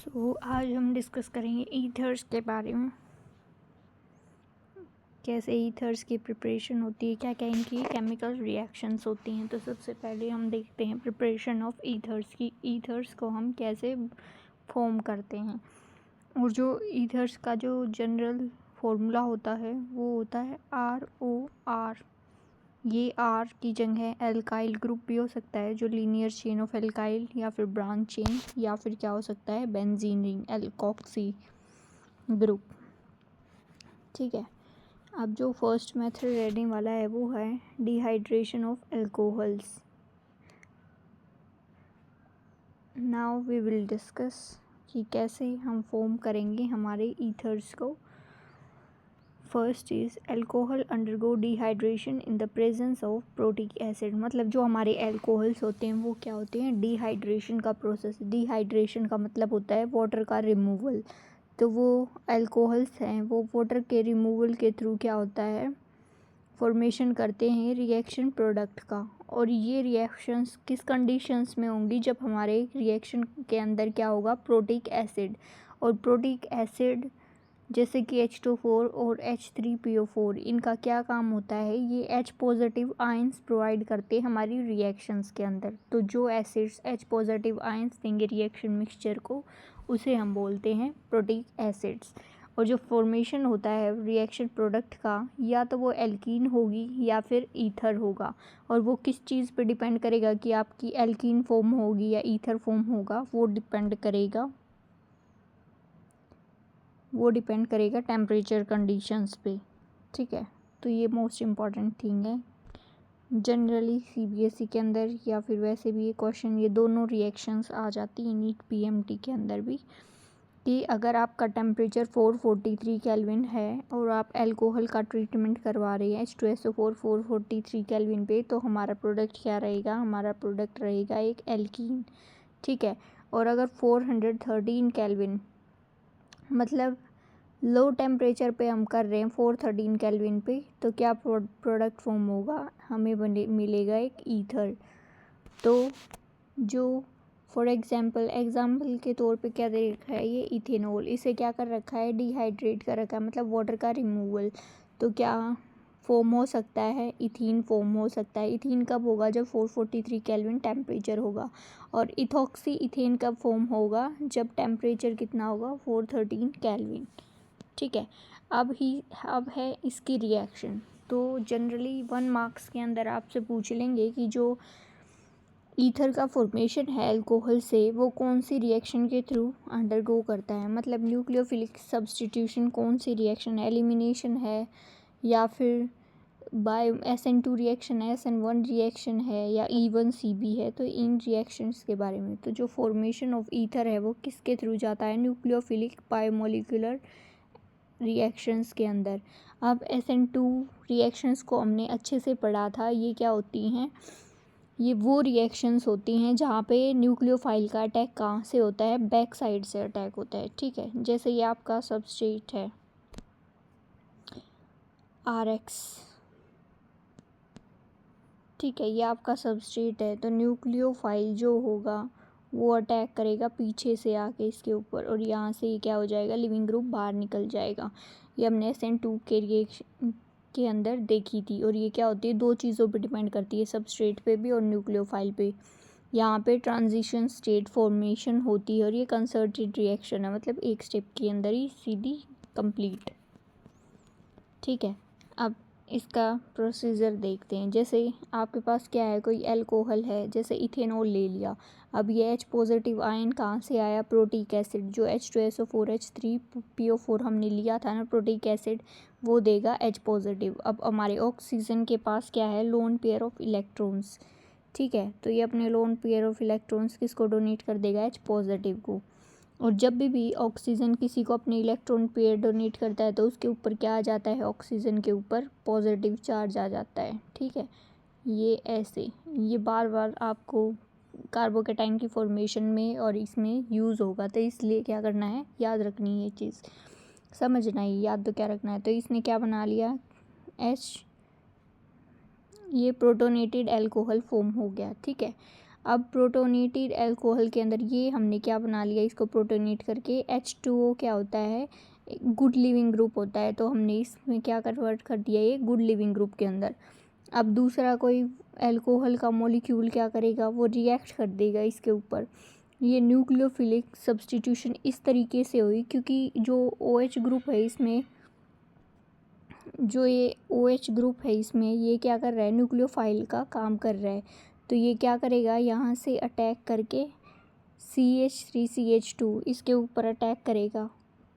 आज हम डिस्कस करेंगे ईथर्स के बारे में, कैसे ईथर्स की प्रिपरेशन होती है, क्या क्या इनकी केमिकल रिएक्शंस होती हैं। तो सबसे पहले हम देखते हैं प्रिपरेशन ऑफ ईथर्स की। ईथर्स को हम कैसे फॉर्म करते हैं, और जो ईथर्स का जो जनरल फॉर्मूला होता है वो होता है ROR। ये R की जगह एल्काइल ग्रुप भी हो सकता है, जो लीनियर चेन ऑफ एल्काइल, या फिर ब्रांच चेन, या फिर क्या हो सकता है बेंजीन रिंग एल्कोक्सी ग्रुप। ठीक है, अब जो फर्स्ट मेथड रहने वाला है वो है dehydration of alcohols. Now we will discuss कि कैसे हम फॉर्म करेंगे हमारे ईथर्स को। First is alcohol undergo dehydration in the presence of protic acid. मतलब जो हमारे एल्कोहल्स होते हैं वो क्या होते हैं, डिहाइड्रेशन का प्रोसेस। डिहाइड्रेशन का मतलब होता है वाटर का रिमूवल। तो वो एल्कोहल्स हैं वो वाटर के रिमूवल के थ्रू क्या होता है, फॉर्मेशन करते हैं रिएक्शन प्रोडक्ट का। और ये रिएक्शंस किस कंडीशंस में होंगी, जब हमारे रिएक्शन के अंदर क्या होगा, प्रोटिक एसिड। और प्रोटिक एसिड जैसे कि H2O और H3PO4, इनका क्या काम होता है, ये H पॉजिटिव आयंस प्रोवाइड करते हैं हमारी रिएक्शंस के अंदर। तो जो एसिड्स H पॉजिटिव आयंस देंगे रिएक्शन मिक्सचर को, उसे हम बोलते हैं प्रोटिक एसिड्स। और जो फॉर्मेशन होता है रिएक्शन प्रोडक्ट का, या तो वो एल्कीन होगी या फिर ईथर होगा। और वो किस चीज़ पे डिपेंड करेगा कि आपकी एल्कीन फॉर्म होगी या ईथर फॉर्म होगा, वो डिपेंड करेगा टेम्परेचर कंडीशंस पे। ठीक है, तो ये मोस्ट इम्पॉर्टेंट थिंग है। जनरली CBSE के अंदर या फिर वैसे भी ये क्वेश्चन, ये दोनों रिएक्शंस आ जाती हैं नीट PMT के अंदर भी, कि अगर आपका टेम्परेचर 443 केल्विन है और आप एल्कोहल का ट्रीटमेंट करवा रहे हैं H2SO4 443 केल्विन पे, तो हमारा प्रोडक्ट क्या रहेगा, हमारा प्रोडक्ट रहेगा एक एल्कीन। ठीक है, और अगर 413 केल्विन मतलब लो टेम्परेचर पे हम कर रहे हैं 413 केल्विन पे, तो क्या प्रोडक्ट फॉर्म होगा, हमें मिलेगा एक ईथर। तो जो फॉर एग्जाम्पल के तौर पे क्या दे रखा है, ये इथेनॉल, इसे क्या कर रखा है, डिहाइड्रेट कर रखा है, मतलब वाटर का रिमूवल। तो क्या फॉर्म हो सकता है, इथीन फॉर्म हो सकता है। इथीन कब होगा, जब 443 केल्विन टेम्परेचर होगा। और इथॉक्सी इथेन कब फॉर्म होगा, जब टेम्परेचर कितना होगा, 413 केल्विन। ठीक है, अब है इसकी रिएक्शन। तो जनरली 1 मार्क्स के अंदर आपसे पूछ लेंगे कि जो ईथर का फॉर्मेशन है अल्कोहल से, वो कौन सी रिएक्शन के थ्रू अंडरगो करता है। मतलब न्यूक्लियोफिलिक सब्स्टिट्यूशन कौन सी रिएक्शन है, एलिमिनेशन है, या फिर बाय SN2 रिएक्शन है, SN1 रिएक्शन है, या E1CB है। तो इन रिएक्शंस के बारे में, तो जो फॉर्मेशन ऑफ ईथर है वो किसके थ्रू जाता है, न्यूक्लियोफिलिक बायोमोलिकुलर रिएक्शंस के अंदर। अब SN2 रिएक्शंस को हमने अच्छे से पढ़ा था, ये क्या होती हैं, ये वो रिएक्शंस होती हैं जहाँ पे न्यूक्लियोफाइल का अटैक कहाँ से होता है, बैक साइड से अटैक होता है। ठीक है, जैसे ये आपका सबस्ट्रेट है RX। ठीक है, ये आपका सबस्ट्रेट है, तो न्यूक्लियोफाइल जो होगा वो अटैक करेगा पीछे से आके इसके ऊपर, और यहाँ से ये क्या हो जाएगा, लिविंग ग्रुप बाहर निकल जाएगा। ये हमने SN2 के रिएक्शन के अंदर देखी थी। और ये क्या होती है, दो चीज़ों पे डिपेंड करती है, सबस्ट्रेट पे भी और न्यूक्लियोफाइल पे। यहाँ पे ट्रांजिशन स्टेट फॉर्मेशन होती है, और ये कंसर्टेड रिएक्शन है, मतलब एक स्टेप के अंदर ही सीधी कंप्लीट। ठीक है, अब इसका प्रोसीजर देखते हैं। जैसे आपके पास क्या है, कोई एल्कोहल है, जैसे इथेनॉल ले लिया। अब ये H पॉजिटिव आयन कहाँ से आया, प्रोटिक एसिड, जो H2SO4 H3PO4 हमने लिया था ना प्रोटिक एसिड, वो देगा H पॉजिटिव। अब हमारे ऑक्सीजन के पास क्या है, लोन पेयर ऑफ इलेक्ट्रॉन्स। ठीक है, तो ये अपने लोन पेयर ऑफ इलेक्ट्रॉन्स किसको डोनेट कर देगा, H पॉजिटिव को। और जब भी ऑक्सीजन किसी को अपने इलेक्ट्रॉन पेयर डोनेट करता है, तो उसके ऊपर क्या आ जाता है, ऑक्सीजन के ऊपर पॉजिटिव चार्ज आ जाता है। ठीक है, ये ऐसे ये बार बार आपको कार्बोकेटाइन की फॉर्मेशन में और इसमें यूज़ होगा, तो इसलिए क्या करना है, याद रखनी है ये चीज़, समझना ही, याद तो क्या रखना है। तो इसने क्या बना लिया, H, ये प्रोटोनेटेड एल्कोहल फॉर्म हो गया। ठीक है, अब प्रोटोनेटेड अल्कोहल के अंदर ये हमने क्या बना लिया, इसको प्रोटोनेट करके H2O क्या होता है, गुड लिविंग ग्रुप होता है, तो हमने इसमें क्या कन्वर्ट कर दिया ये गुड लिविंग ग्रुप के अंदर। अब दूसरा कोई अल्कोहल का मॉलिक्यूल क्या करेगा, वो रिएक्ट कर देगा इसके ऊपर। ये न्यूक्लियोफिलिक सब्स्टिट्यूशन इस तरीके से हुई क्योंकि जो OH ग्रुप है इसमें, जो ये OH ग्रुप है इसमें, ये क्या कर रहा है, न्यूक्लियोफाइल का काम कर रहा है। तो ये क्या करेगा, यहाँ से अटैक करके CH3CH2 इसके ऊपर अटैक करेगा,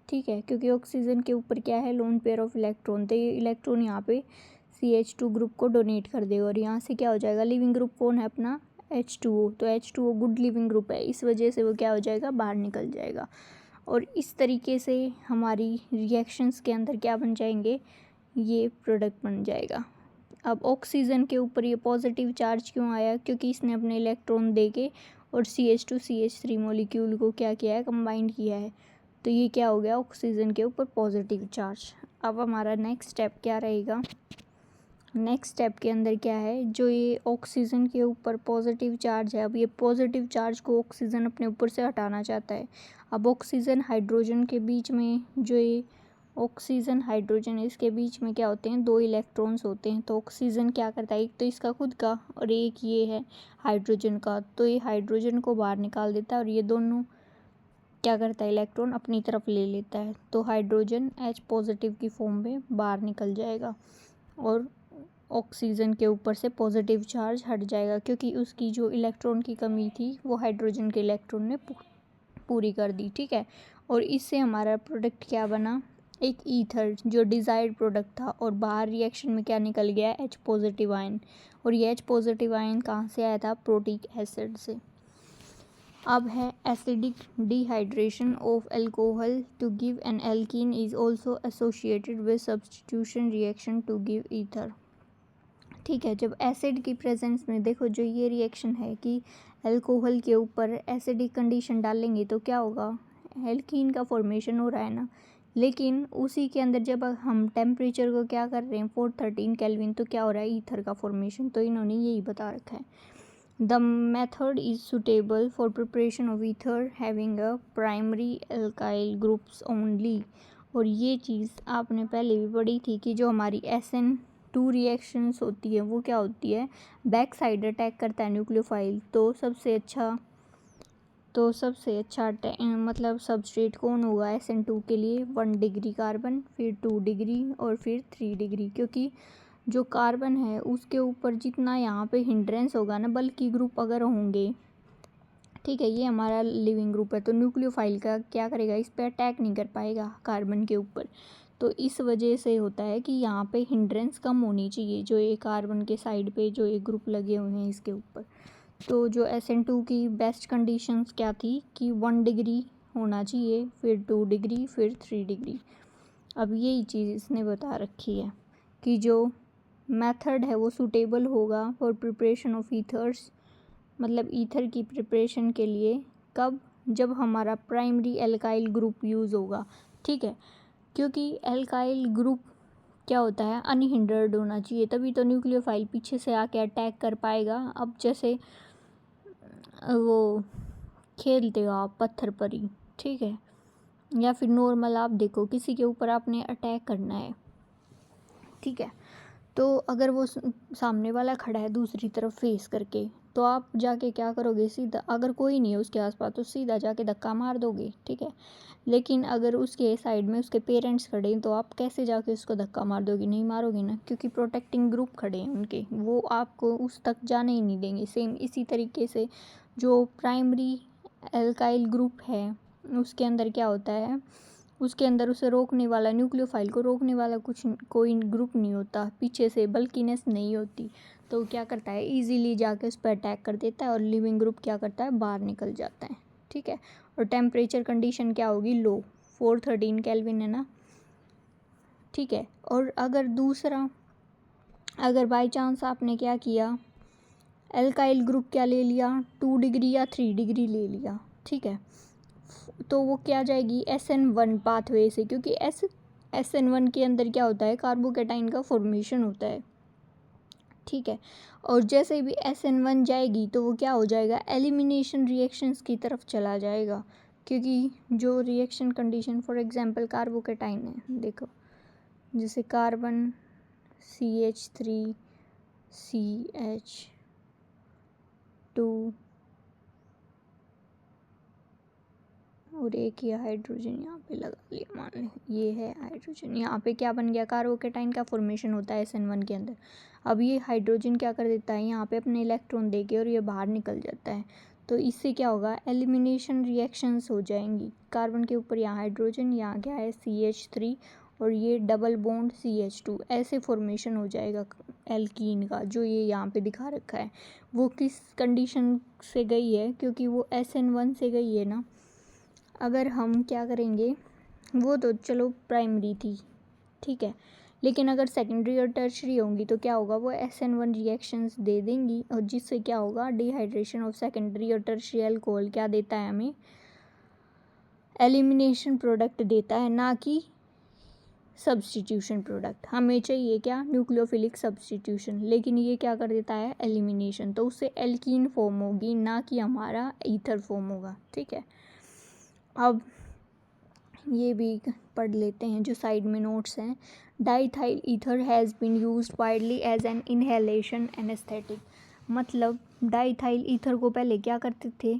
ठीक है, क्योंकि ऑक्सीजन के ऊपर क्या है, लोन पेयर ऑफ इलेक्ट्रॉन, तो ये इलेक्ट्रॉन यहाँ पे CH2 ग्रुप को डोनेट कर देगा और यहाँ से क्या हो जाएगा, लिविंग ग्रुप कौन है अपना H2O, तो H2O गुड लिविंग ग्रुप है, इस वजह से वो क्या हो जाएगा, बाहर निकल जाएगा। और इस तरीके से हमारी रिएक्शंस के अंदर क्या बन जाएंगे, ये प्रोडक्ट बन जाएगा। अब ऑक्सीजन के ऊपर ये पॉजिटिव चार्ज क्यों आया, क्योंकि इसने अपने इलेक्ट्रॉन दे के और CH2CH3 मॉलिक्यूल को क्या किया है, कंबाइंड किया है, तो ये क्या हो गया, ऑक्सीजन के ऊपर पॉजिटिव चार्ज। अब हमारा नेक्स्ट स्टेप क्या रहेगा, नेक्स्ट स्टेप के अंदर क्या है, जो ये ऑक्सीजन के ऊपर पॉजिटिव चार्ज है, अब ये पॉजिटिव चार्ज को ऑक्सीजन अपने ऊपर से हटाना चाहता है। अब ऑक्सीजन हाइड्रोजन के बीच में, जो ये ऑक्सीजन हाइड्रोजन इसके बीच में क्या होते हैं, 2 इलेक्ट्रॉन्स होते हैं, तो ऑक्सीजन क्या करता है, एक तो इसका खुद का और एक ये है हाइड्रोजन का, तो ये हाइड्रोजन को बाहर निकाल देता है और ये दोनों क्या करता है, इलेक्ट्रॉन अपनी तरफ ले लेता है, तो हाइड्रोजन H पॉजिटिव की फॉर्म में बाहर निकल जाएगा और ऑक्सीजन के ऊपर से पॉजिटिव चार्ज हट जाएगा, क्योंकि उसकी जो इलेक्ट्रॉन की कमी थी वो हाइड्रोजन के इलेक्ट्रॉन ने पूरी कर दी, ठीक है। और इससे हमारा प्रोडक्ट क्या बना, एक ईथर, जो डिज़ायर्ड प्रोडक्ट था, और बाहर रिएक्शन में क्या निकल गया, H पॉजिटिव आयन, और ये H पॉजिटिव आयन कहाँ से आया था, प्रोटिक एसिड से। अब है acidic dehydration of alcohol to give an alkene is also associated with substitution reaction to give ether, ठीक है। जब एसिड की प्रेजेंस में देखो, जो ये रिएक्शन है कि अल्कोहल के ऊपर एसिडिक कंडीशन डालेंगे तो क्या होगा, एल्कीन का फॉर्मेशन हो रहा है ना, लेकिन उसी के अंदर जब हम टेम्परेचर को क्या कर रहे हैं 413 केल्विन, तो क्या हो रहा है, ईथर का फॉर्मेशन, तो इन्होंने यही बता रखा है। The method is suitable for preparation of ether having a primary alkyl groups only, और ये चीज़ आपने पहले भी पढ़ी थी कि जो हमारी SN2 रिएक्शंस होती है वो क्या होती है, बैक साइड अटैक करता है न्यूक्लियोफाइल, तो सबसे अच्छा मतलब सबस्ट्रेट कौन होगा SN2 के लिए, 1 डिग्री कार्बन, फिर 2 डिग्री और फिर 3 डिग्री, क्योंकि जो कार्बन है उसके ऊपर जितना यहाँ पे हिंड्रेंस होगा ना, बल्कि ग्रुप अगर होंगे, ठीक है, ये हमारा लिविंग ग्रुप है, तो न्यूक्लियोफाइल का क्या करेगा, इस पर अटैक नहीं कर पाएगा कार्बन के ऊपर, तो इस वजह से होता है कि यहाँ पे हिंड्रेंस कम होनी चाहिए, जो ये कार्बन के साइड पे जो ये ग्रुप लगे हुए हैं इसके ऊपर। तो जो SN2 की बेस्ट कंडीशंस क्या थी कि 1 डिग्री होना चाहिए, फिर 2 डिग्री, फिर 3 डिग्री। अब यही चीज़ इसने बता रखी है कि जो मेथड है वो सूटेबल होगा फॉर प्रिपरेशन ऑफ ईथर्स, मतलब ईथर की प्रिपरेशन के लिए, कब, जब हमारा प्राइमरी एल्काइल ग्रुप यूज़ होगा, ठीक है, क्योंकि एल्काइल ग्रुप क्या होता है, अनहिंडर्ड होना चाहिए, तभी तो न्यूक्लियोफाइल पीछे से आके अटैक कर पाएगा। अब जैसे वो खेलते हो आप पत्थर पर ही, ठीक है, या फिर नॉर्मल आप देखो किसी के ऊपर आपने अटैक करना है, ठीक है, तो अगर वो सामने वाला खड़ा है दूसरी तरफ फेस करके, तो आप जाके क्या करोगे, सीधा, अगर कोई नहीं है उसके आसपास तो सीधा जाके धक्का मार दोगे, ठीक है, लेकिन अगर उसके साइड में उसके पेरेंट्स खड़े हैं तो आप कैसे जाके उसको धक्का मार दोगे, नहीं मारोगे ना, क्योंकि प्रोटेक्टिंग ग्रुप खड़े हैं उनके, वो आपको उस तक जाने ही नहीं देंगे। सेम इसी तरीके से जो प्राइमरी एल्काइल ग्रुप है उसके अंदर क्या होता है, उसके अंदर उसे रोकने वाला, न्यूक्लियोफाइल को रोकने वाला कोई ग्रुप नहीं होता पीछे से, बल्कीनेस नहीं होती, तो क्या करता है, इजीली जाके उस पर अटैक कर देता है और लिविंग ग्रुप क्या करता है, बाहर निकल जाता है, ठीक है। और टेम्परेचर कंडीशन क्या होगी, लो, 413 केल्विन है ना, ठीक है। और अगर दूसरा, अगर बाई चांस आपने क्या किया, एल्काइल ग्रुप क्या ले लिया, 2 डिग्री या 3 डिग्री ले लिया, ठीक है, तो वो क्या जाएगी SN1 पाथवे से, क्योंकि SN1 के अंदर क्या होता है, कार्बोकैटाइन का फॉर्मेशन होता है, ठीक है। और जैसे भी SN1 जाएगी तो वो क्या हो जाएगा, एलिमिनेशन रिएक्शंस की तरफ चला जाएगा, क्योंकि जो reaction condition for example carbocation है, देखो जैसे कार्बन CH3CH2 और एक ये हाइड्रोजन यहाँ पे लगा लिया, मान लो ये है हाइड्रोजन, यहाँ पे क्या बन गया, कार्बोकेटाइन का फॉर्मेशन होता है SN1 के अंदर। अब ये हाइड्रोजन क्या कर देता है, यहाँ पे अपने इलेक्ट्रॉन देके और ये बाहर निकल जाता है, तो इससे क्या होगा, एलिमिनेशन रिएक्शंस हो जाएंगी। कार्बन के ऊपर यहाँ हाइड्रोजन, यहाँ क्या है CH3 और ये डबल बॉन्ड CH2, ऐसे फॉर्मेशन हो जाएगा एल्कीन का, जो ये यहाँ पे दिखा रखा है। वो किस कंडीशन से गई है, क्योंकि वो SN1 से गई है ना। अगर हम क्या करेंगे, वो तो चलो प्राइमरी थी, ठीक है, लेकिन अगर सेकेंडरी और टर्शरी होंगी तो क्या होगा, वो SN1 रिएक्शंस दे देंगी, और जिससे क्या होगा, डिहाइड्रेशन ऑफ सेकेंडरी और टर्शरी अल्कोहल क्या देता है हमें, एलिमिनेशन प्रोडक्ट देता है, ना कि सब्स्टिट्यूशन प्रोडक्ट। हमें चाहिए क्या, न्यूक्लियोफिलिक सब्स्टिट्यूशन, लेकिन ये क्या कर देता है, एलिमिनेशन, तो उससे एल्कीन फॉर्म होगी, ना कि हमारा ईथर फॉर्म होगा, ठीक है। अब ये भी पढ़ लेते हैं जो साइड में नोट्स हैं। Diethyl ether has been used widely as an inhalation anaesthetic, मतलब डाइथाइल ईथर को पहले क्या करते थे,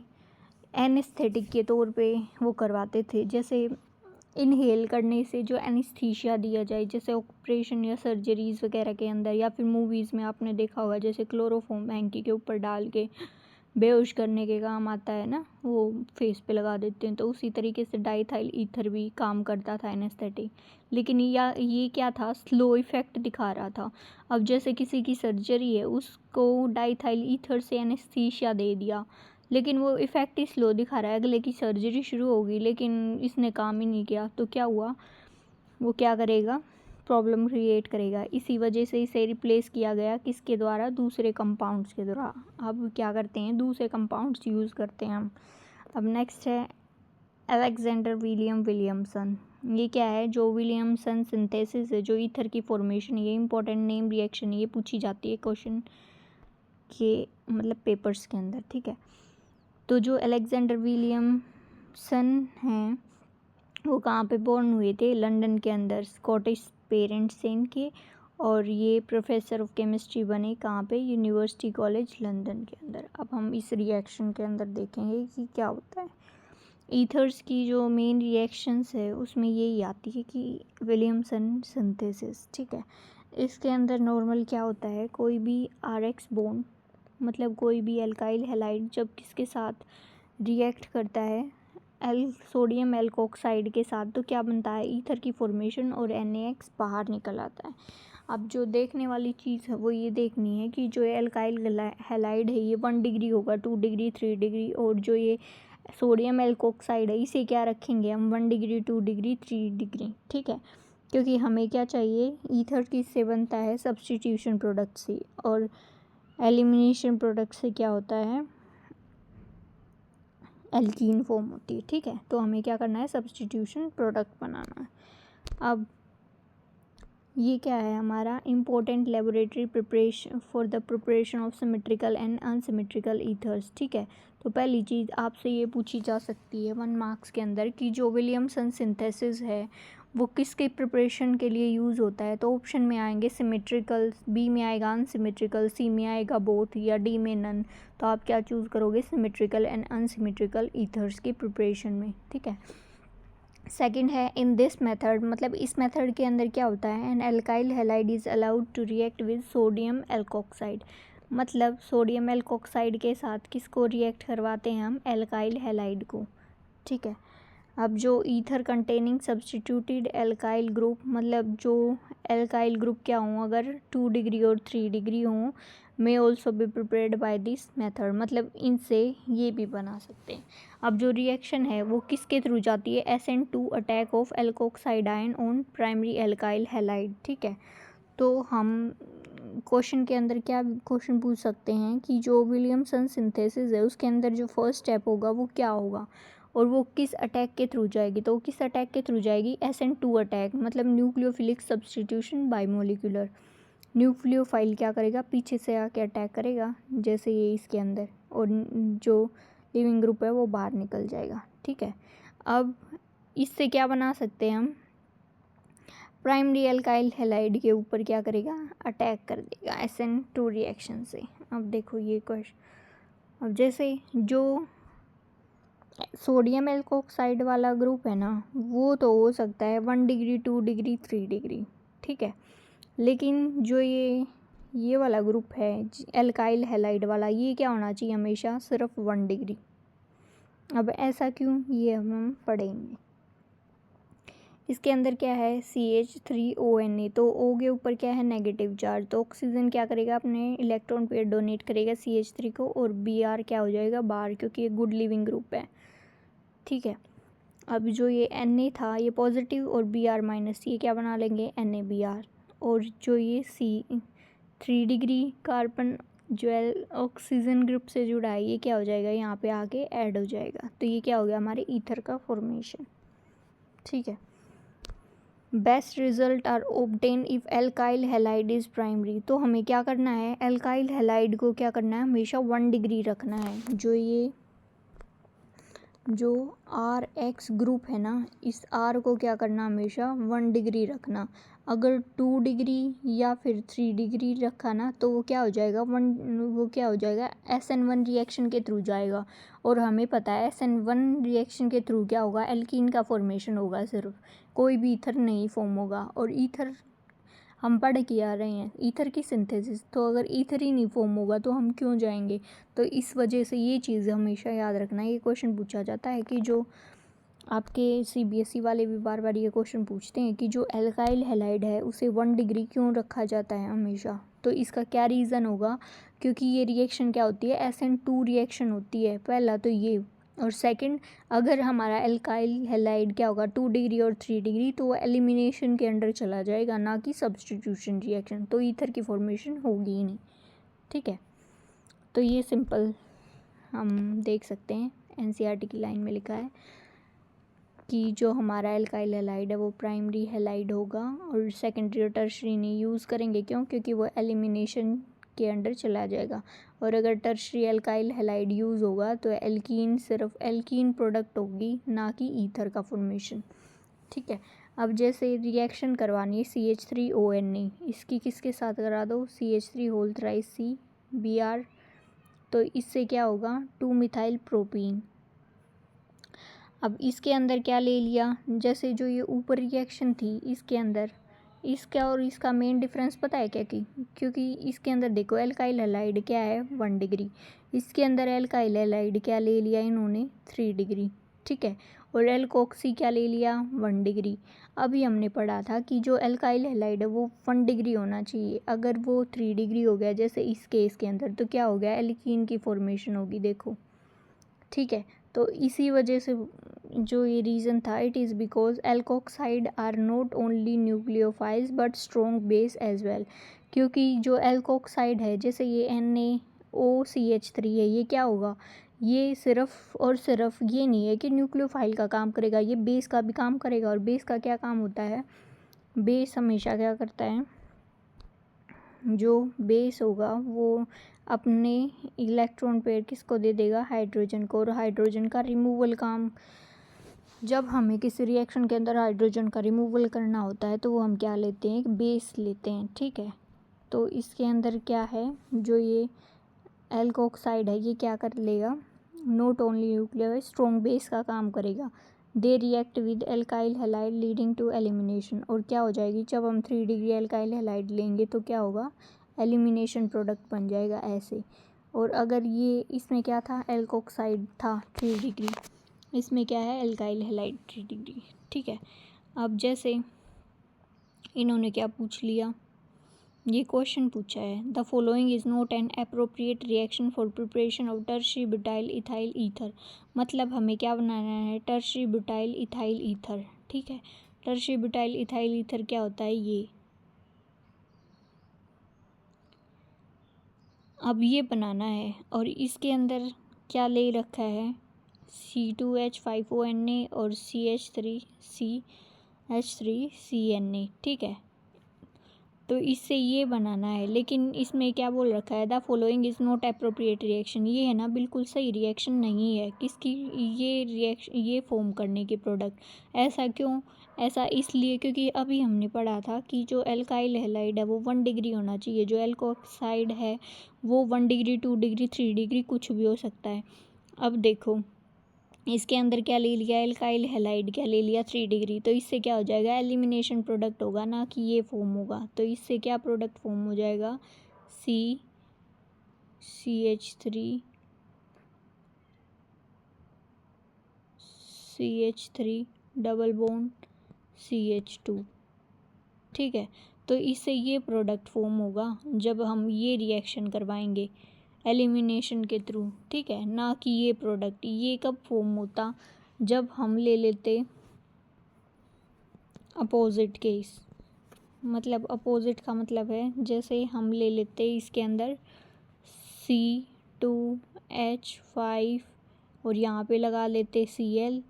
एनेस्थेटिक के तौर पे वो करवाते थे, जैसे इनहेल करने से जो एनेस्थीसिया दिया जाए, जैसे ऑपरेशन या सर्जरीज वगैरह के अंदर, या फिर मूवीज़ में आपने देखा होगा जैसे क्लोरोफॉर्म हैंकी के ऊपर डाल के बेहोश करने के काम आता है ना, वो फेस पे लगा देते हैं, तो उसी तरीके से डाइथाइल ईथर भी काम करता था एनेस्थेटिक, लेकिन ये क्या था, स्लो इफ़ेक्ट दिखा रहा था। अब जैसे किसी की सर्जरी है, उसको डाइथाइल ईथर से एनेस्थीसिया दे दिया, लेकिन वो इफ़ेक्ट ही स्लो दिखा रहा है, अगले की सर्जरी शुरू होगी लेकिन इसने काम ही नहीं किया, तो क्या हुआ, वो क्या करेगा, प्रॉब्लम क्रिएट करेगा। इसी वजह से इसे रिप्लेस किया गया किसके द्वारा, दूसरे कंपाउंड्स के द्वारा। अब क्या करते हैं, दूसरे कंपाउंड्स यूज़ करते हैं हम। अब नेक्स्ट है अलेक्जेंडर विलियम विलियमसन। ये क्या है, जो विलियमसन सिंथेसिस है, जो ईथर की फॉर्मेशन, ये इंपॉर्टेंट नेम रिएक्शन, ये पूछी जाती है क्वेश्चन के मतलब पेपर्स के अंदर, ठीक है। तो जो अलेक्जेंडर विलियमसन हैं वो कहाँ पे बॉर्न हुए थे, लंदन के अंदर, स्कॉटिश पेरेंट्स से इनके, और ये प्रोफेसर ऑफ केमिस्ट्री बने कहाँ पे, यूनिवर्सिटी कॉलेज लंदन के अंदर। अब हम इस रिएक्शन के अंदर देखेंगे कि क्या होता है। ईथर्स की जो मेन रिएक्शंस है उसमें यही आती है कि विलियमसन सिंथेसिस, ठीक है। इसके अंदर नॉर्मल क्या होता है, कोई भी RX बॉन्ड, मतलब कोई भी एल्काइल हैलाइड जब किसके साथ रिएक्ट करता है सोडियम एल्कोक्साइड के साथ, तो क्या बनता है, ईथर की फॉर्मेशन, और NaX बाहर निकल आता है। अब जो देखने वाली चीज़ है वो ये देखनी है कि जो एल्काइल हैलाइड है ये 1 डिग्री होगा, 2 डिग्री, 3 डिग्री, और जो ये सोडियम एल्कोक्साइड है इसे क्या रखेंगे हम, 1 डिग्री, 2 डिग्री, 3 डिग्री, ठीक है। क्योंकि हमें क्या चाहिए, ईथर किससे बनता है, सब्स्टिट्यूशन प्रोडक्ट से, और एलिमिनेशन प्रोडक्ट से क्या होता है, एल्कीन फॉर्म होती है, ठीक है। तो हमें क्या करना है, सब्स्टिट्यूशन प्रोडक्ट बनाना है। अब ये क्या है हमारा, important laboratory preparation for the preparation of symmetrical and unsymmetrical ethers, ठीक है। तो पहली चीज़ आपसे ये पूछी जा सकती है 1 मार्क्स के अंदर कि जो विलियमसन सिंथेसिस है वो किसके प्रिपरेशन के लिए यूज़ होता है, तो ऑप्शन में आएंगे सिमेट्रिकल, बी में आएगा अनसिमेट्रिकल, सी में आएगा बोथ, या डी में नन। तो आप क्या चूज़ करोगे, सिमेट्रिकल एंड अनसिमेट्रिकल ईथर्स की प्रिपरेशन में, ठीक है। सेकंड है इन दिस मेथड, मतलब इस मेथड के अंदर क्या होता है, an alkyl halide is allowed to react with sodium alkoxide, मतलब सोडियम एल्कोक्साइड के साथ किसको रिएक्ट करवाते हैं हम, एल्काइल हैलाइड को, ठीक है। अब जो ether containing substituted alkyl group, मतलब जो एल्काइल ग्रुप क्या हों, अगर 2 डिग्री और 3 डिग्री हों, may also be prepared by this method, मतलब इनसे ये भी बना सकते हैं। अब जो रिएक्शन है वो किसके थ्रू जाती है, SN2 attack of alkoxide ion on primary alkyl halide, ठीक है। तो हम क्वेश्चन के अंदर क्या क्वेश्चन पूछ सकते हैं कि जो विलियमसन सिंथेसिस है उसके अंदर जो फर्स्ट स्टेप होगा वो क्या होगा, और वो किस अटैक के थ्रू जाएगी, तो किस अटैक के थ्रू जाएगी, SN2 अटैक, मतलब न्यूक्लियोफिलिक सब्स्टिट्यूशन बाइमोलिकुलर, न्यूक्लियोफाइल क्या करेगा, पीछे से आके अटैक करेगा जैसे ये इसके अंदर, और जो लिविंग ग्रुप है वो बाहर निकल जाएगा। ठीक है, अब इससे क्या बना सकते हैं हम, प्राइमरी एल्काइल हैलाइड के ऊपर क्या करेगा, अटैक कर देगा SN2 रिएक्शन से। अब देखो ये क्वेश्चन, अब जैसे जो सोडियम एल्कोक्साइड वाला ग्रुप है ना, वो तो हो सकता है 1 डिग्री 2 डिग्री 3 डिग्री, ठीक है, लेकिन जो ये वाला ग्रुप है एल्काइल हैलाइड वाला, ये क्या होना चाहिए हमेशा, सिर्फ 1 डिग्री। अब ऐसा क्यों, ये हम पढ़ेंगे। इसके अंदर क्या है, CH3ONA, तो O के ऊपर क्या है, नेगेटिव चार्ज, तो ऑक्सीजन क्या करेगा, अपने इलेक्ट्रॉन पेयर डोनेट करेगा CH3 को, और Br क्या हो जाएगा, बाहर, क्योंकि ये गुड लिविंग ग्रुप है। ठीक है, अब जो ये Na था ये पॉजिटिव, और Br- ये क्या बना लेंगे, NaBr, और जो ये C3 डिग्री कार्बन जो ऑक्सीजन ग्रुप से जुड़ा है, ये क्या हो जाएगा, यहाँ पे आके ऐड हो जाएगा, तो ये क्या हो गया, हमारे ईथर का फॉर्मेशन। ठीक है, best result are obtain if alkyl halide is primary, तो हमें क्या करना है, एल्काइल हैलाइड को क्या करना है, हमेशा 1 डिग्री रखना है। जो RX ग्रुप है ना, इस R को क्या करना, हमेशा 1 डिग्री रखना। अगर 2 डिग्री या फिर 3 डिग्री रखा ना, तो वो क्या हो जाएगा, वो क्या हो जाएगा, SN1 रिएक्शन के थ्रू जाएगा, और हमें पता है SN1 रिएक्शन के थ्रू क्या होगा, एल्कीन का फॉर्मेशन होगा, सिर्फ कोई भी ईथर नहीं फॉर्म होगा। और ईथर हम पढ़ के आ रहे हैं, ईथर की सिंथेसिस, तो अगर ईथर ही नहीं फॉर्म होगा तो हम क्यों जाएंगे। तो इस वजह से ये चीज़ हमेशा याद रखना। ये क्वेश्चन पूछा जाता है कि जो आपके CBSE वाले भी बार बार ये क्वेश्चन पूछते हैं कि जो एल्काइल हैलाइड है उसे 1 डिग्री क्यों रखा जाता है हमेशा, तो इसका क्या रीज़न होगा, क्योंकि ये रिएक्शन क्या होती है, SN2 रिएक्शन होती है, पहला तो ये, और सेकंड, अगर हमारा एल्काइल हैलाइड क्या होगा 2 डिग्री और 3 डिग्री, तो वो एलिमिनेशन के अंडर चला जाएगा, ना कि सब्स्टिट्यूशन रिएक्शन, तो ईथर की फॉर्मेशन होगी ही नहीं। ठीक है, तो ये सिंपल हम देख सकते हैं, NCERT की लाइन में लिखा है कि जो हमारा एल्काइल हैलाइड है वो प्राइमरी हैलाइड होगा, और सेकेंडरी और टर्शरी नहीं यूज़ करेंगे, क्यों, क्योंकि वो एलिमिनेशन के अंडर चला जाएगा। और अगर टर्शरी एल्काइल हैलाइड यूज़ होगा तो एल्कीन, सिर्फ एल्कीन प्रोडक्ट होगी, ना कि ईथर का फॉर्मेशन। ठीक है, अब जैसे रिएक्शन करवानी है CH3ONA, इसकी किसके साथ करा दो, CH3 होल थ्राइस CBr, तो इससे क्या होगा, 2 मिथाइल प्रोपीन। अब इसके अंदर क्या ले लिया, जैसे जो ये ऊपर रिएक्शन थी इसके अंदर, इसका और इसका मेन डिफरेंस पता है क्या, क्योंकि इसके अंदर देखो एल्काइल हैलाइड क्या है 1 डिग्री, इसके अंदर एल्काइल हैलाइड क्या ले लिया इन्होंने 3 डिग्री। ठीक है, और एल्कोक्सी क्या ले लिया 1 डिग्री। अभी हमने पढ़ा था कि जो एल्काइल हैलाइड है वो 1 डिग्री होना चाहिए, अगर वो 3 डिग्री हो गया जैसे इस केस के अंदर, तो क्या हो गया, एल्कीन की फॉर्मेशन होगी, देखो। ठीक है, तो इसी वजह से जो ये रीज़न था, it is because alkoxide are not only nucleophiles but strong base as well, क्योंकि जो एल्कोक्साइड है जैसे ये NaOCH3 है, ये क्या होगा, ये सिर्फ और सिर्फ ये नहीं है कि न्यूक्लियोफाइल का काम करेगा, ये बेस का भी काम करेगा। और बेस का क्या काम होता है, बेस हमेशा क्या करता है, जो बेस होगा वो अपने इलेक्ट्रॉन पेयर किसको दे देगा, हाइड्रोजन को, और हाइड्रोजन का रिमूवल काम, जब हमें किसी रिएक्शन के अंदर हाइड्रोजन का रिमूवल करना होता है तो वो हम क्या लेते हैं, एक बेस लेते हैं। ठीक है, तो इसके अंदर क्या है, जो ये एल्कोक्साइड है ये क्या कर लेगा, not only nuclear strong base का काम करेगा, they react with alkyl halide leading to elimination, और क्या हो जाएगी, जब हम 3 डिग्री एल्काइल हैलाइड लेंगे तो क्या होगा, एलिमिनेशन प्रोडक्ट बन जाएगा ऐसे। और अगर ये इसमें क्या था, एल्कोक्साइड था 3 डिग्री, इसमें क्या है, एल्काइल हैलाइड 3 डिग्री। ठीक है, अब जैसे इन्होंने क्या पूछ लिया, ये क्वेश्चन पूछा है, the following is not an appropriate reaction for preparation of tertiary butyl ethyl ether, मतलब हमें क्या बनाना है, टर्शरी ब्यूटाइल इथाइल ईथर। ठीक है, टर्शरी ब्यूटाइल इथाइल ईथर क्या होता है, ये अब ये बनाना है, और इसके अंदर क्या ले रखा है, C2H5ONA और CH3CH3CNA। ठीक है, तो इससे ये बनाना है, लेकिन इसमें क्या बोल रखा है, the following is not appropriate reaction. ये है ना बिल्कुल सही रिएक्शन नहीं है किसकी, ये रिएक्शन ये फॉर्म करने की प्रोडक्ट। ऐसा क्यों? ऐसा इसलिए क्योंकि अभी हमने पढ़ा था कि जो एल्काइल हैलाइड है वो 1 डिग्री होना चाहिए, जो एल्कोक्साइड है वो 1 डिग्री 2 डिग्री 3 डिग्री कुछ भी हो सकता है। अब देखो इसके अंदर क्या ले लिया, एल्काइल हैलाइड क्या ले लिया 3 डिग्री, तो इससे क्या हो जाएगा, एलिमिनेशन प्रोडक्ट होगा ना कि ये फॉर्म होगा। तो इससे क्या प्रोडक्ट फॉर्म हो जाएगा, CH3 डबल बॉन्ड CH2। ठीक है, तो इससे ये प्रोडक्ट फॉर्म होगा जब हम ये रिएक्शन करवाएंगे एलिमिनेशन के थ्रू। ठीक है, ना कि ये प्रोडक्ट। ये कब फॉर्म होता, जब हम ले लेते अपोजिट केस। मतलब अपोजिट का मतलब है जैसे हम ले लेते इसके अंदर C2H5 और यहाँ पे लगा लेते Cl,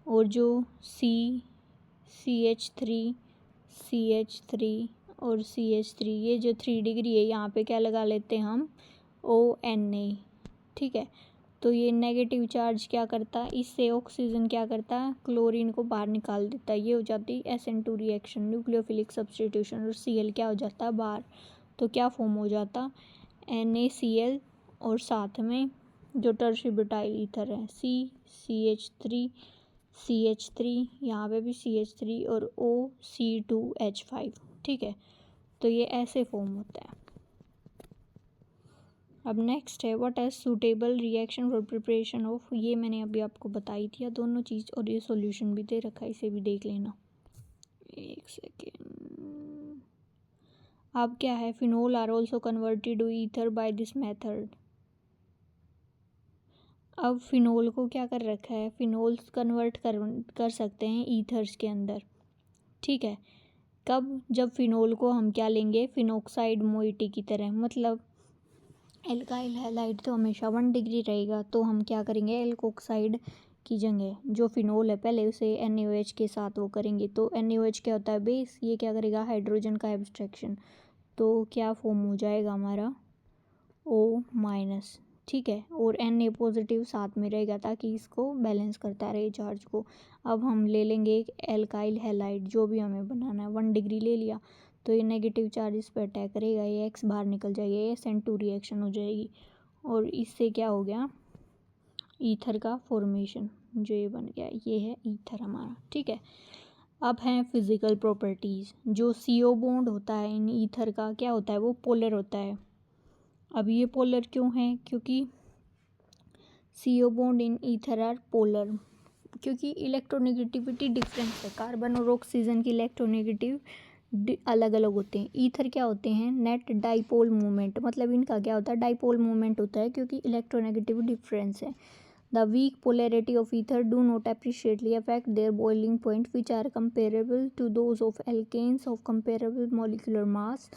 और जो CH3 और CH3 ये जो 3 डिग्री है यहाँ पे क्या लगा लेते हैं हम ONA। ठीक है, तो ये नेगेटिव चार्ज क्या करता है, इससे ऑक्सीजन क्या करता है, क्लोरीन को बाहर निकाल देता है। ये हो जाती है SN2 रिएक्शन, न्यूक्लियोफिलिक सब्स्टिट्यूशन, और Cl क्या हो जाता है बाहर। तो क्या फॉर्म हो जाता, NaCl और साथ में जो टर्शियरी ब्यूटाइल ईथर है CH3 यहाँ पे भी CH3 और OC2H5। ठीक है, तो ये ऐसे फॉर्म होता है। अब नेक्स्ट है what is suitable reaction for preparation of, ये मैंने अभी आपको बताई थी दोनों चीज़, और ये सॉल्यूशन भी दे रखा है, इसे भी देख लेना। एक सेकेंड। अब क्या है, phenol are also converted to ether by this method. अब फिनोल को क्या कर रखा है, फिनोल्स कन्वर्ट कर सकते हैं ईथर्स के अंदर। ठीक है, कब, जब फिनोल को हम क्या लेंगे, फिनोक्साइड मोइटी की तरह। मतलब एल्काइल हैलाइड तो हमेशा 1 डिग्री रहेगा, तो हम क्या करेंगे, एल्कोक्साइड की जगह जो फिनोल है पहले उसे NaOH के साथ वो करेंगे। तो NaOH क्या होता है, बेस। ये क्या करेगा, हाइड्रोजन का एब्स्ट्रैक्शन। तो क्या फॉर्म हो जाएगा हमारा O-। ठीक है, और Na पॉजिटिव साथ में रहेगा ताकि इसको बैलेंस करता रहे चार्ज को। अब हम ले लेंगे एक एल्काइल हैलाइड, जो भी हमें बनाना है, 1 डिग्री ले लिया, तो ये नेगेटिव चार्ज इस पर अटैक करेगा, ये X बाहर निकल जाएगा, ये SN2 रिएक्शन हो जाएगी, और इससे क्या हो गया, ईथर का फॉर्मेशन। जो ये बन गया ये है ईथर हमारा। ठीक है, अब हैं फिजिकल प्रॉपर्टीज़। जो CO बॉन्ड होता है इन ईथर का क्या होता है, वो पोलर होता है। अब ये पोलर क्यों है, क्योंकि CO bond in ether are polar, क्योंकि इलेक्ट्रोनेगेटिविटी डिफरेंस है। कार्बन और ऑक्सीजन की इलेक्ट्रोनेगेटिव अलग अलग होते हैं। ईथर क्या होते हैं, नेट डाइपोल मूवमेंट, मतलब इनका क्या होता है, डाइपोल मूवमेंट होता है, क्योंकि इलेक्ट्रोनेगेटिव डिफरेंस है। The weak polarity of ether do not appreciably affect their boiling point which are comparable to those of alkanes of comparable molecular mass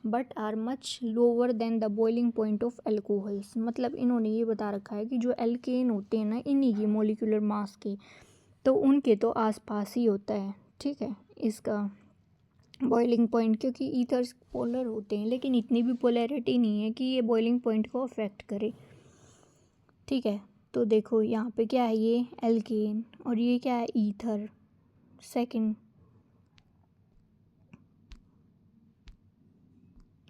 but are much lower than the boiling point of alcohols. मतलब इन्होंने ये बता रखा है कि जो alkene होते हैं ना, इन्हीं की मॉलिक्यूलर मास के, तो उनके तो आसपास ही होता है। ठीक है, इसका बॉइलिंग पॉइंट, क्योंकि ईथर्स पोलर होते हैं लेकिन इतनी भी पोलैरिटी नहीं है कि ये बॉइलिंग पॉइंट को अफेक्ट करे। ठीक है, तो देखो यहाँ पे क्या है, ये एल्केन और ये क्या है, ईथर। सेकंड,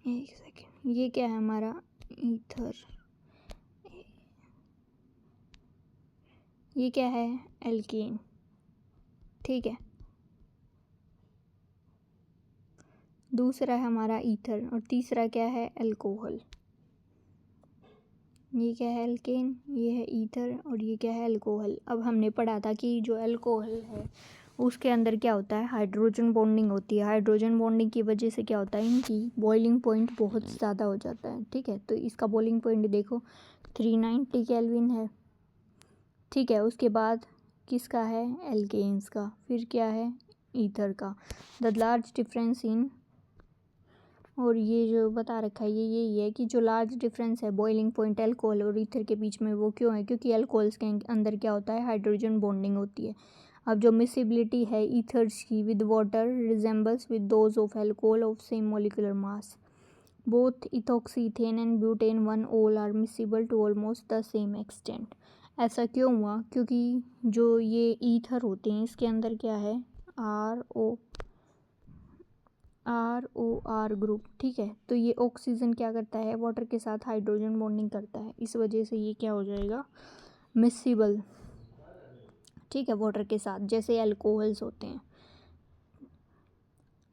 एक सेकंड, ये क्या है हमारा, ईथर। ये क्या है, एल्केन। ठीक है, दूसरा है हमारा ईथर, और तीसरा क्या है, अल्कोहल। ये क्या है, एल्केन, ये है ईथर, और ये क्या है, अल्कोहल। अब हमने पढ़ा था कि जो अल्कोहल है उसके अंदर क्या होता है, हाइड्रोजन बॉन्डिंग होती है। हाइड्रोजन बॉन्डिंग की वजह से क्या होता है, इनकी बॉइलिंग पॉइंट बहुत ज़्यादा हो जाता है। ठीक है, तो इसका बॉइलिंग पॉइंट देखो 390 केल्विन है। ठीक है, उसके बाद किसका है, एल्केन्स का, फिर क्या है, ईथर का। द लार्ज डिफरेंस इन, और ये जो बता रखा है ये यही है कि जो लार्ज डिफरेंस है बॉइलिंग पॉइंट अल्कोहल और ईथर के बीच में, वो क्यों है, क्योंकि अल्कोहल्स के अंदर क्या होता है, हाइड्रोजन बॉन्डिंग होती है। अब जो मिसिबिलिटी है ईथर्स की with water resembles with those of alcohol of same molecular mass. Both ethoxyethane and butane one ol are miscible to almost the same extent. ऐसा क्यों हुआ? क्योंकि जो ये ईथर होते हैं इसके अंदर क्या है, ROR ग्रुप, ठीक है। तो ये ऑक्सीजन क्या करता है, वाटर के साथ हाइड्रोजन बॉन्डिंग करता है, इस वजह से ये क्या हो जाएगा, मिसिबल, ठीक है, वाटर के साथ, जैसे अल्कोहल्स होते हैं।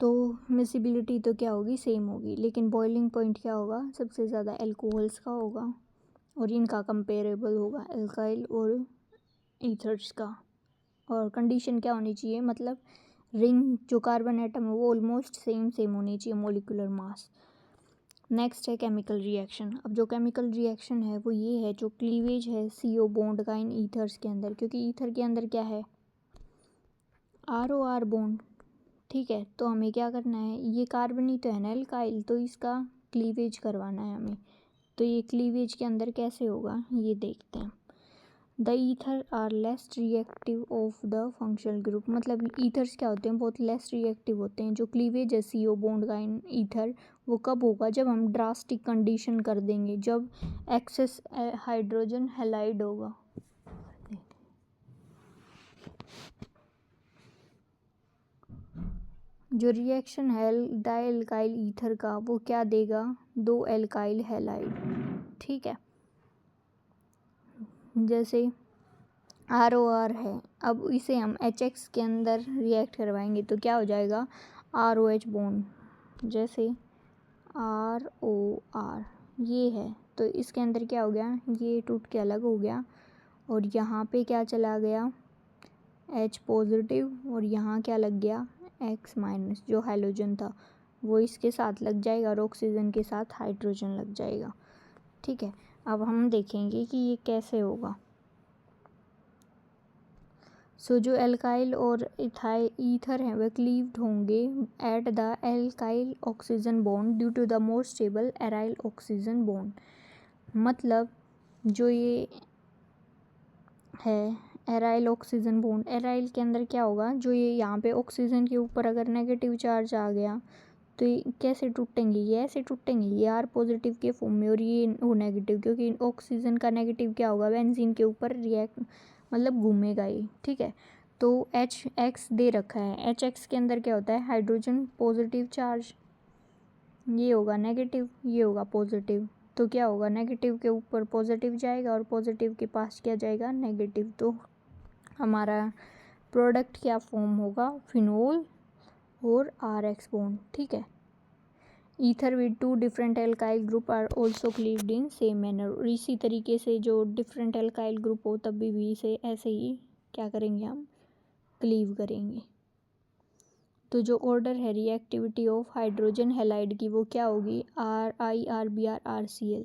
तो मिसिबिलिटी तो क्या होगी, सेम होगी, लेकिन बॉइलिंग पॉइंट क्या होगा, सबसे ज़्यादा अल्कोहल्स का होगा और इनका कंपेरेबल होगा एल्काइल और ईथर्स का। और कंडीशन क्या होनी चाहिए, मतलब रिंग जो कार्बन एटम है वो ऑलमोस्ट सेम होनी चाहिए मोलिकुलर मास। नेक्स्ट है केमिकल रिएक्शन। अब जो केमिकल रिएक्शन है वो ये है, जो क्लीवेज है CO बॉन्ड का इन ईथर्स के अंदर, क्योंकि ईथर के अंदर क्या है, ROR बॉन्ड, ठीक है। तो हमें क्या करना है, ये कार्बन ही तो है ना एल्काइल, तो इसका क्लीवेज करवाना है हमें। तो ये क्लीवेज के अंदर कैसे होगा ये देखते हैं। The ether are less reactive of the functional group, मतलब ईथर्स क्या होते हैं, बहुत लेस रिएक्टिव होते हैं। जो क्लीवेज है CO बॉन्ड का इन ईथर, वो कब होगा, जब हम ड्रास्टिक कंडीशन कर देंगे, जब एक्सेस हाइड्रोजन हैलाइड होगा। जो रिएक्शन है डाइएल्काइल ईथर का वो क्या देगा, 2 एल्काइल हैलाइड, ठीक है। जैसे ROR है, अब इसे हम HX के अंदर रिएक्ट करवाएंगे तो क्या हो जाएगा, ROH बॉन्ड, जैसे ROR ये है, तो इसके अंदर क्या हो गया, ये टूट के अलग हो गया और यहाँ पे क्या चला गया, H पॉजिटिव, और यहाँ क्या लग गया, X माइनस, जो हाइड्रोजन था वो इसके साथ लग जाएगा और ऑक्सीजन के साथ हाइड्रोजन लग जाएगा, ठीक है। अब हम देखेंगे कि ये कैसे होगा। सो जो एल्काइल और ईथर हैं वह क्लीव्ड होंगे at the alkyl oxygen bond due to the more stable aryl oxygen bond. मतलब जो ये है एराइल ऑक्सीजन बॉन्ड, एराइल के अंदर क्या होगा, जो ये यहाँ पे ऑक्सीजन के ऊपर अगर नेगेटिव चार्ज आ गया तो ये कैसे टूटेंगे, ये ऐसे टूटेंगे, ये R पॉजिटिव के फॉर्म में, और ये O नेगेटिव, क्योंकि ऑक्सीजन का नेगेटिव क्या होगा, बेंजीन के ऊपर रिएक्ट मतलब घूमेगा ये, ठीक है। तो HX दे रखा है, HX के अंदर क्या होता है, हाइड्रोजन पॉजिटिव चार्ज, ये होगा नेगेटिव, ये होगा पॉजिटिव, तो क्या होगा, नेगेटिव के ऊपर पॉजिटिव जाएगा और पॉजिटिव के पास क्या जाएगा, नेगेटिव। तो हमारा प्रोडक्ट क्या फॉर्म होगा, फिनोल और RX बॉन्ड, ठीक है। Ether with 2 different alkyl group are also cleaved in same manner, और इसी तरीके से जो डिफरेंट एल्काइल ग्रुप हो तब भी इसे ऐसे ही क्या करेंगे, हम क्लीव करेंगे। तो जो ऑर्डर है रिएक्टिविटी ऑफ हाइड्रोजन हैलाइड की वो क्या होगी, RI RBr RCl।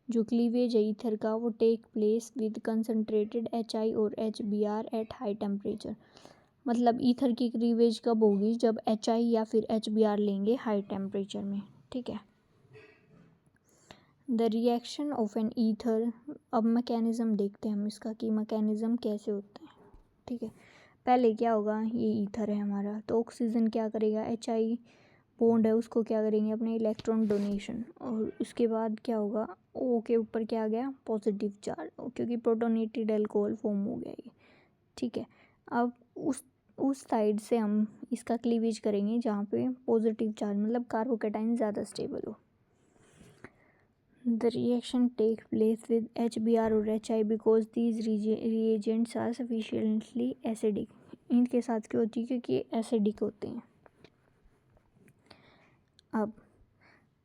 जो क्लीवेज है ईथर का वो take place with concentrated HI और HBr एट हाई टेम्परेचर। मतलब ईथर की क्लीवेज कब होगी, जब HI या फिर HBr लेंगे हाई टेम्परेचर में, ठीक है। The reaction of an ether, अब मैकेनिज्म देखते हैं हम इसका कि मैकेनिज्म कैसे होता है, ठीक है। पहले क्या होगा, ये ईथर है हमारा, तो ऑक्सीजन क्या करेगा, HI बॉन्ड है उसको क्या करेंगे, अपने इलेक्ट्रॉन डोनेशन, और उसके बाद क्या होगा, O के ऊपर क्या आ गया, पॉजिटिव चार्ज, क्योंकि प्रोटोनेटेड अल्कोहल फॉर्म हो गया ये, ठीक है। अब उस साइड से हम इसका क्लीवेज करेंगे जहाँ पे पॉजिटिव चार्ज मतलब कार्बोकेटाइन ज़्यादा स्टेबल हो। The reaction take place with HBr और HI because these reagents are sufficiently acidic. इनके साथ क्यों होती है, क्योंकि ये एसिडिक होते हैं। अब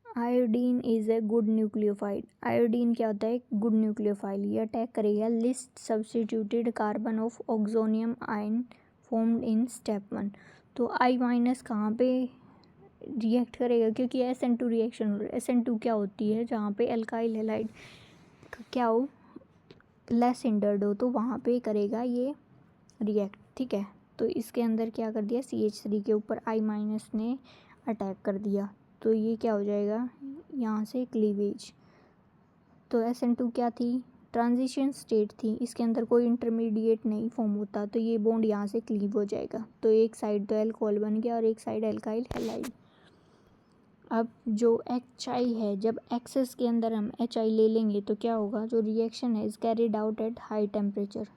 iodine is a good nucleophile. Iodine क्या होता है, गुड न्यूक्लियोफाइल। ये अटैक करेगा least substituted carbon of oxonium ion formed in step 1। तो I माइनस कहाँ पे रिएक्ट करेगा, क्योंकि SN2 रिएक्शन हो रहा है। SN2 क्या होती है, जहाँ पे एल्काइल हैलाइड क्या हो, लेस हिंडर्ड हो, तो वहाँ पे करेगा ये रिएक्ट, ठीक है। तो इसके अंदर क्या कर दिया, CH3 के ऊपर I माइनस ने अटैक कर दिया, तो ये क्या हो जाएगा, यहाँ से क्लीवेज। तो SN2 क्या थी, ट्रांजिशन स्टेट थी, इसके अंदर कोई इंटरमीडिएट नहीं फॉर्म होता, तो ये बॉन्ड यहाँ से क्लीव हो जाएगा। तो एक साइड तो अल्कोहल बन गया और एक साइड अल्काइल हैलाइड। अब जो HI है, जब एक्सेस के अंदर हम HI ले लेंगे तो क्या होगा, जो रिएक्शन है is carried out at high temperature.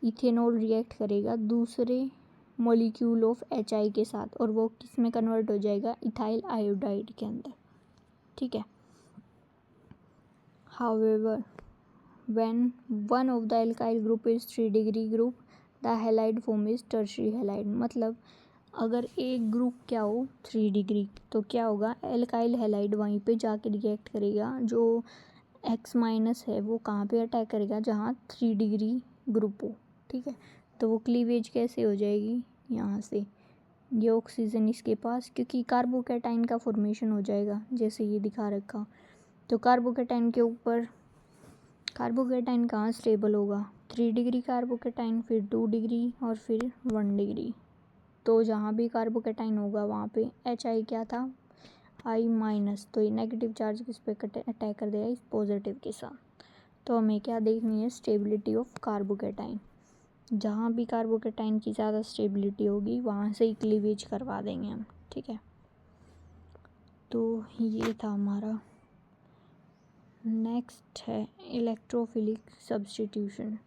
Ethanol react करेगा दूसरे मॉलिक्यूल ऑफ HI के साथ और वो किस में कन्वर्ट हो जाएगा, इथाइल आयोडाइड के अंदर। ठीक है। However when one of the alkyl group is 3 degree group, the halide form is tertiary halide. मतलब अगर एक ग्रुप क्या हो 3 डिग्री, तो क्या होगा, एल्काइल हैलाइड वहीं पे जाके रिएक्ट करेगा। जो X माइनस है वो कहाँ पे अटैक करेगा, जहाँ 3 डिग्री ग्रुप हो। ठीक है। तो वो क्लीवेज कैसे हो जाएगी, यहाँ से ये ऑक्सीजन इसके पास, क्योंकि कार्बोकैटाइन का फॉर्मेशन हो जाएगा जैसे ये दिखा रखा। तो कार्बोकैटाइन के ऊपर, कार्बोकैटाइन कहाँ स्टेबल होगा, 3 डिग्री कार्बोकैटाइन, फिर 2 डिग्री और फिर 1 डिग्री। तो जहाँ भी कार्बोकैटाइन होगा वहाँ पे HI क्या था, I माइनस। तो ये नेगेटिव चार्ज किस पे अटैक कर देगा, इस पॉजिटिव के साथ। तो हमें क्या देखनी है, स्टेबिलिटी ऑफ कार्बोकैटाइन। जहाँ भी कार्बोकैटाइन की ज़्यादा स्टेबिलिटी होगी वहाँ से ही क्लीवेज करवा देंगे हम। ठीक है। तो ये था हमारा। नेक्स्ट है इलेक्ट्रोफिलिक सब्स्टिट्यूशन।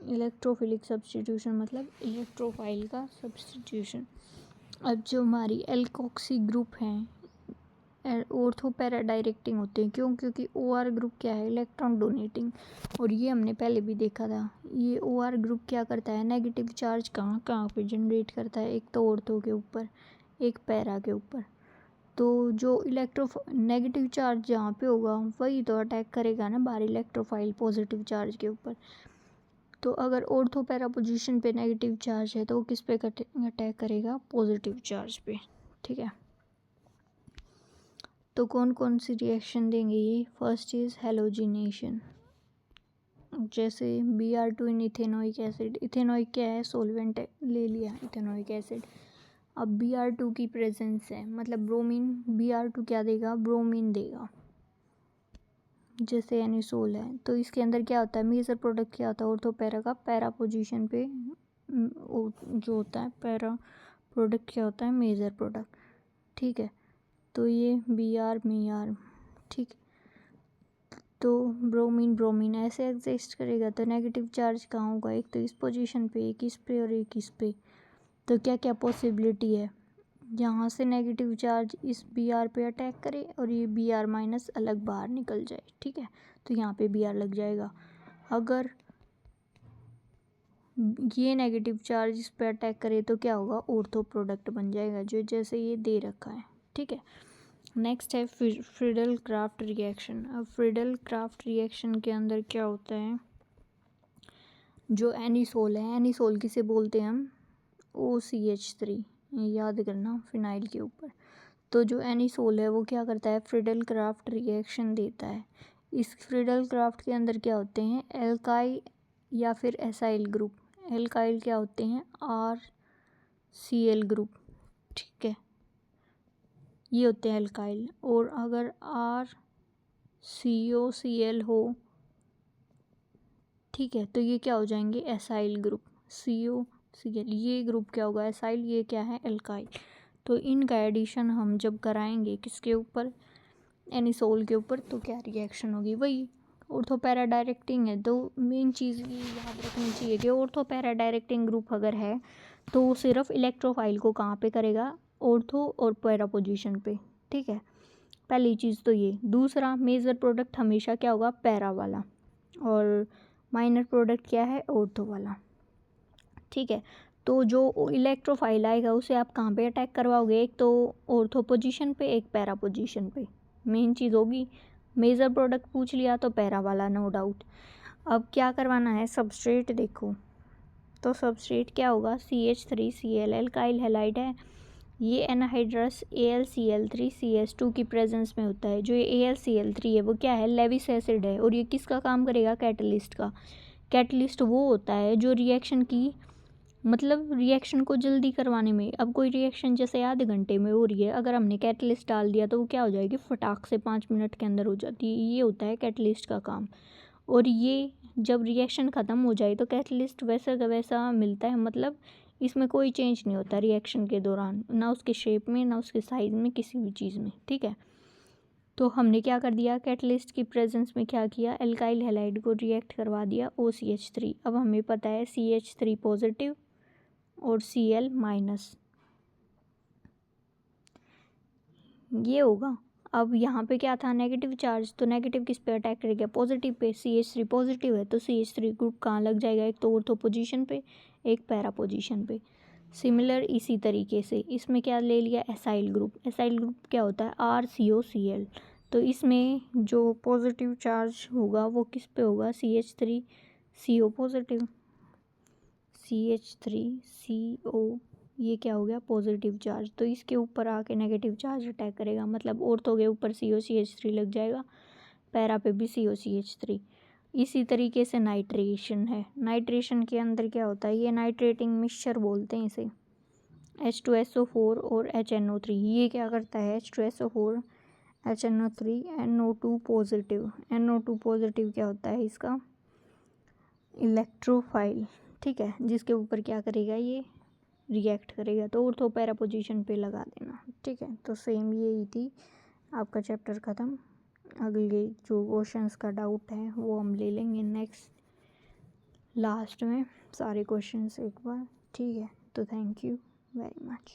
इलेक्ट्रोफिलिक सब्स्टिट्यूशन मतलब इलेक्ट्रोफाइल का सब्स्टिट्यूशन। अब जो हमारी एल्कोक्सी ग्रुप हैं ऑर्थो पैरा डायरेक्टिंग होते हैं। क्यों, क्योंकि OR ग्रुप क्या है, इलेक्ट्रॉन डोनेटिंग। और ये हमने पहले भी देखा था, ये OR ग्रुप क्या करता है, नेगेटिव चार्ज कहाँ कहाँ पे जनरेट करता है, एक तो ऑर्थो के ऊपर, एक पैरा के ऊपर। तो जो नेगेटिव चार्ज जहाँ पे होगा वही तो अटैक करेगा ना बाहर इलेक्ट्रोफाइल पॉजिटिव चार्ज के ऊपर। तो अगर ऑर्थो पैरा पोजीशन पे नेगेटिव चार्ज है तो वो किस पे अटैक करेगा, पॉजिटिव चार्ज पे। ठीक है। तो कौन कौन सी रिएक्शन देंगे ये, फर्स्ट इज हेलोजिनेशन। जैसे Br2 इन इथेनोइक एसिड। इथेनोइक क्या है, सोलवेंट है, ले लिया इथेनोइक एसिड। अब Br2 की प्रेजेंस है, मतलब ब्रोमीन, Br2 क्या देगा, ब्रोमीन देगा। जैसे एनिसोल है, तो इसके अंदर क्या होता है, मेजर प्रोडक्ट क्या होता है, ऑर्थो पैरा का पैरा पोजीशन पे जो होता है पैरा प्रोडक्ट क्या होता है, मेजर प्रोडक्ट। ठीक है। तो ये Br ठीक। तो ब्रोमीन ब्रोमीन ऐसे एग्जिस्ट करेगा, तो नेगेटिव चार्ज कहाँ होगा, एक तो इस पोजीशन पे, एक इस पे और एक इस पे। तो क्या क्या पॉसिबिलिटी है, यहाँ से नेगेटिव चार्ज इस Br पे अटैक करे और ये Br माइनस अलग बाहर निकल जाए। ठीक है। तो यहाँ पे Br लग जाएगा। अगर ये नेगेटिव चार्ज इस पे अटैक करे तो क्या होगा, ऑर्थो प्रोडक्ट बन जाएगा, जो जैसे ये दे रखा है। ठीक है। नेक्स्ट है फ्रीडल क्राफ्ट रिएक्शन। अब फ्रीडल क्राफ्ट रिएक्शन के अंदर क्या होता है, जो एनिसोल है, एनिसोल किसे बोलते हैं हम, OCH3, याद करना फिनाइल के ऊपर। तो जो एनिसोल है वो क्या करता है, फ्रीडल क्राफ्ट रिएक्शन देता है। इस फ्रीडल क्राफ्ट के अंदर क्या होते हैं, एल्काइल या फिर एसाइल ग्रुप। एल्काइल क्या होते हैं, RCl ग्रुप। ठीक है, ये होते हैं एल्काइल। और अगर RCOCl हो, ठीक है, तो ये क्या हो जाएंगे, एसाइल ग्रुप। COCl, ये ग्रुप क्या होगा, एसाइल, ये क्या है, एल्काइल। तो इनका एडिशन हम जब कराएंगे किसके ऊपर, एनिसोल के ऊपर, तो क्या रिएक्शन होगी, वही ऑर्थो पैरा डायरेक्टिंग है। तो मेन चीज़ ये याद रखनी चाहिए कि ऑर्थो पैरा डायरेक्टिंग ग्रुप अगर है तो वो सिर्फ इलेक्ट्रोफाइल को कहाँ पे करेगा, ऑर्थो और पैरा पोजीशन पे। ठीक है, पहली चीज़ तो ये। दूसरा, मेजर प्रोडक्ट हमेशा क्या होगा, पैरा वाला, और माइनर प्रोडक्ट क्या है, ऑर्थो वाला। ठीक है। तो जो इलेक्ट्रोफाइल आएगा उसे आप कहाँ पे अटैक करवाओगे, एक तो ऑर्थो पोजीशन पे, एक पैरा पोजीशन पे। मेन चीज़ होगी, मेजर प्रोडक्ट पूछ लिया तो पैरा वाला, नो डाउट। अब क्या करवाना है, सबस्ट्रेट देखो। तो सबस्ट्रेट क्या होगा, CH3Cl, एल्काइल हैलाइड है। ये एनहाइड्रस AlCl3CH2 की प्रेजेंस में होता है। जो ये AlCl3 है वो क्या है, लेविस एसिड है, और ये किसका काम करेगा, कैटलिस्ट का। कैटलिस्ट वो होता है जो रिएक्शन की मतलब रिएक्शन को जल्दी करवाने में। अब कोई रिएक्शन जैसे आधे घंटे में हो रही है, अगर हमने कैटलिस्ट डाल दिया तो वो क्या हो जाएगी, फटाक से 5 मिनट के अंदर हो जाती है। ये होता है कैटलिस्ट का काम। और ये जब रिएक्शन ख़त्म हो जाए तो कैटलिस्ट वैसा का वैसा मिलता है, मतलब इसमें कोई चेंज नहीं होता रिएक्शन के दौरान, ना उसके शेप में ना उसके साइज़ में, किसी भी चीज़ में। ठीक है, तो हमने क्या कर दिया, कैटलिस्ट की प्रेजेंस में क्या किया, एल्काइल हैलाइड को रिएक्ट करवा दिया OCH3। अब हमें पता है CH3 पॉजिटिव और Cl माइनस, ये होगा। अब यहाँ पे क्या था, नेगेटिव चार्ज, तो नेगेटिव किस पे अटैक करेगा, पॉजिटिव पे। CH3 पॉजिटिव है तो CH3 ग्रुप कहाँ लग जाएगा, एक तो ऑर्थो पोजीशन पे, एक पैरा पोजीशन पे। सिमिलर इसी तरीके से इसमें क्या ले लिया, एसाइल ग्रुप। एसाइल ग्रुप क्या होता है, RCOCl। तो इसमें जो पॉजिटिव चार्ज होगा वो किस पे होगा, CH3 CO पॉजिटिव, CH3CO, ये क्या हो गया, पॉजिटिव चार्ज। तो इसके ऊपर आके नेगेटिव चार्ज अटैक करेगा, मतलब ऑर्थो के ऊपर COCH3 लग जाएगा, पैरा पे भी COCH3। इसी तरीके से नाइट्रेशन है। नाइट्रेशन के अंदर क्या होता है, ये नाइट्रेटिंग मिक्सचर बोलते हैं इसे, H2SO4 और HNO3। ये क्या करता है, H2SO4 HNO3 NO2 positive. NO2 positive क्या होता है इसका, इलेक्ट्रोफाइल। ठीक है, जिसके ऊपर क्या करेगा, ये रिएक्ट करेगा, तो ऑर्थो पैरा पोजीशन पे लगा देना। ठीक है, तो सेम यही थी, आपका चैप्टर ख़त्म। अगले जो क्वेश्चंस का डाउट है वो हम ले लेंगे नेक्स्ट लास्ट में, सारे क्वेश्चंस एक बार। ठीक है, तो थैंक यू वेरी मच।